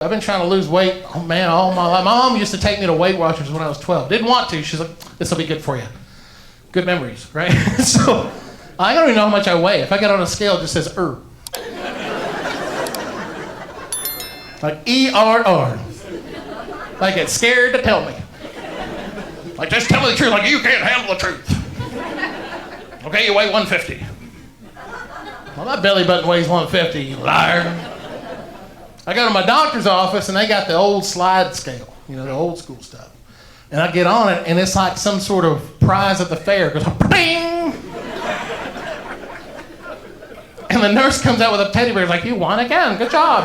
I've been trying to lose weight, oh man, all my life. My mom used to take me to Weight Watchers when I was 12. Didn't want to. She's like, this will be good for you. Good memories, right? So I don't even know how much I weigh. If I get on a scale, it just says like E-R-R. Like it's scared to tell me. Like, just tell me the truth. Like, you can't handle the truth. Okay, you weigh 150. Well, my belly button weighs 150, you liar. I go to my doctor's office, and they got the old slide scale, you know, the old school stuff. And I get on it, and it's like some sort of prize at the fair. It goes, bing! And the nurse comes out with a teddy bear, like, you won again, good job.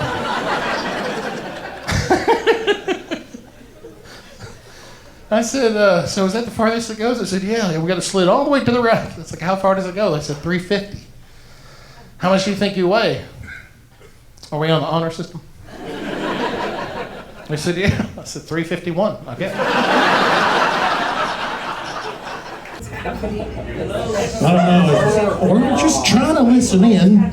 I said, so is that the farthest it goes? I said, yeah, we got to slid all the way to the right. It's like, how far does it go? They said, 350. How much do you think you weigh? Are we on the honor system? They said, yeah. I said, 351. Okay. I don't know. We're just trying to listen in.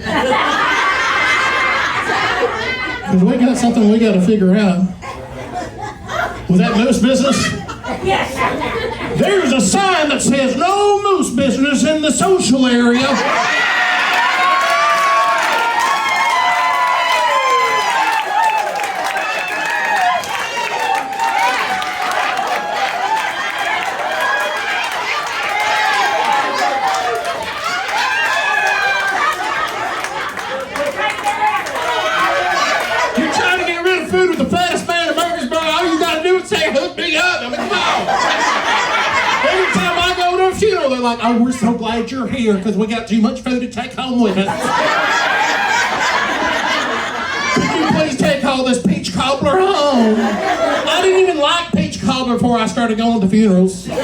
Because we got something we got to figure out. Was that moose business? Yes. There's a sign that says no moose business in the social area. They're like, oh, we're so glad you're here because we got too much food to take home with us. Could you please take all this peach cobbler home? I didn't even like peach cobbler before I started going to funerals. But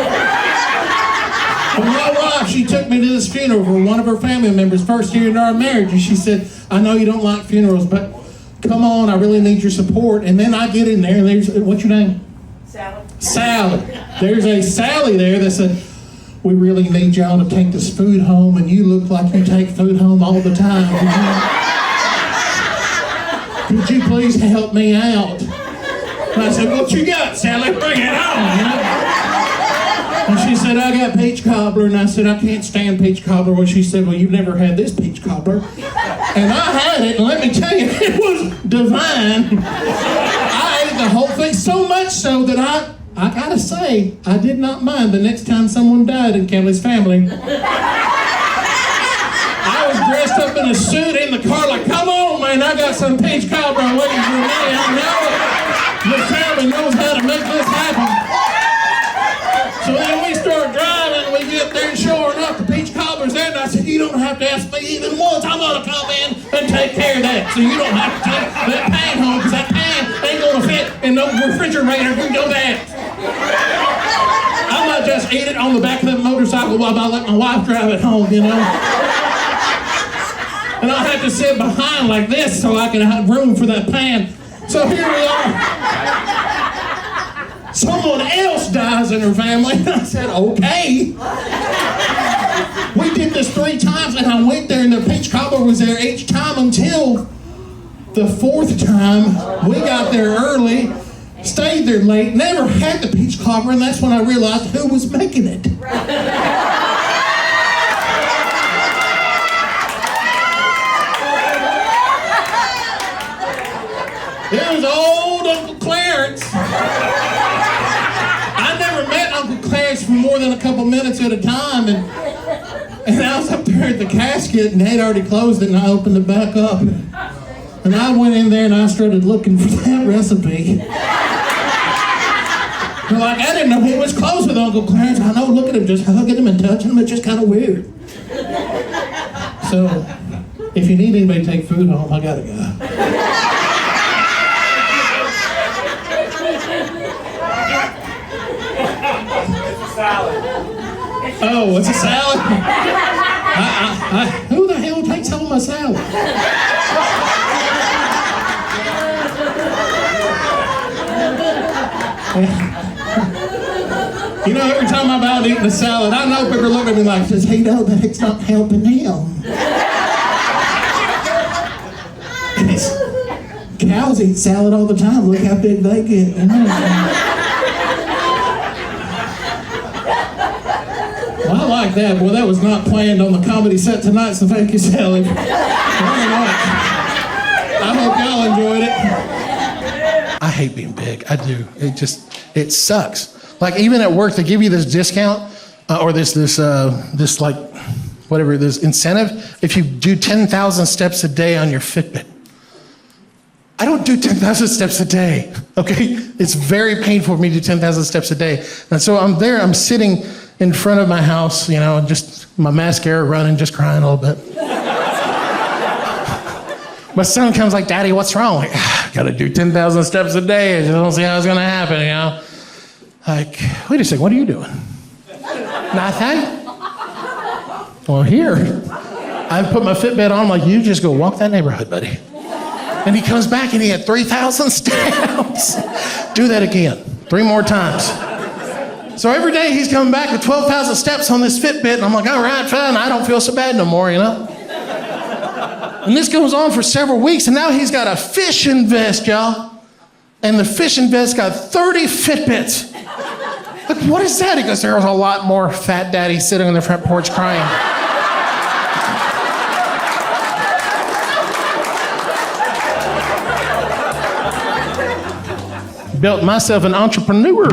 my wife, she took me to this funeral for one of her family members' first year in our marriage, and she said, I know you don't like funerals, but come on, I really need your support. And then I get in there, and there's, what's your name? Sally. Sally. There's a Sally there that said, we really need y'all to take this food home, and you look like you take food home all the time. Could you please help me out? And I said, what you got, Sally? Bring it on, you know? And she said, I got peach cobbler. And I said, I can't stand peach cobbler. Well, she said, well, you've never had this peach cobbler. And I had it, and let me tell you, it was divine. I ate the whole thing, so much so that I gotta say, I did not mind the next time someone died in Kelly's family. I was dressed up in a suit in the car like, come on, man, I got some peach cobbler waiting for me. I know it. The family knows how to make this happen. So then we start driving, and we get there, and sure enough, the peach cobbler's there, and I said, you don't have to ask me even once. I'm gonna come in and take care of that. So you don't have to take that pan home, because that pan ain't gonna fit in no refrigerator. You know that. I might just eat it on the back of the motorcycle while I let my wife drive it home, you know? And I'll have to sit behind like this so I can have room for that pan. So here we are. Someone else dies in her family. And I said, okay. We did this 3 times, and I went there, and the peach cobbler was there each time until the 4th time. We got there early. Stayed there late, never had the peach cobbler, and that's when I realized who was making it. It was old Uncle Clarence. I never met Uncle Clarence for more than a couple minutes at a time, and I was up there at the casket, and they'd already closed it, and I opened it back up. And I went in there, and I started looking for that recipe. They're like, I didn't know he was close with Uncle Clarence. I know, look at him, just hugging him and touching him. It's just kind of weird. So, if you need anybody to take food home, I got a guy. It's a salad. Oh, it's a salad? Who the hell takes home a salad? You know, every time I'm out eating a salad, I know people look at me like, does he know that it's not helping him? Cows girls eat salad all the time. Look how big they get. You know? Well, I like that. Boy, that was not planned on the comedy set tonight, so thank you, Sally, very much. I hope y'all enjoyed it. I hate being big. I do. It sucks. Like, even at work, they give you this discount or this like, whatever, this incentive if you do 10,000 steps a day on your Fitbit. I don't do 10,000 steps a day, okay? It's very painful for me to do 10,000 steps a day. And so I'm there, I'm sitting in front of my house, you know, just my mascara running, just crying a little bit. My son comes like, Daddy, what's wrong? Like, gotta do 10,000 steps a day. I just don't see how it's gonna happen, you know? Like, wait a second, what are you doing? Nothing? Well, here. I put my Fitbit on, I'm like, you just go walk that neighborhood, buddy. And he comes back and he had 3,000 steps. Do that again, 3 more times. So every day he's coming back with 12,000 steps on this Fitbit, and I'm like, all right, fine, I don't feel so bad no more, you know? And this goes on for several weeks, and now he's got a fishing vest, y'all. And the fishing vest got 30 Fitbits. Like, what is that? He goes, there was a lot more fat daddy sitting on the front porch crying. Built myself an entrepreneur.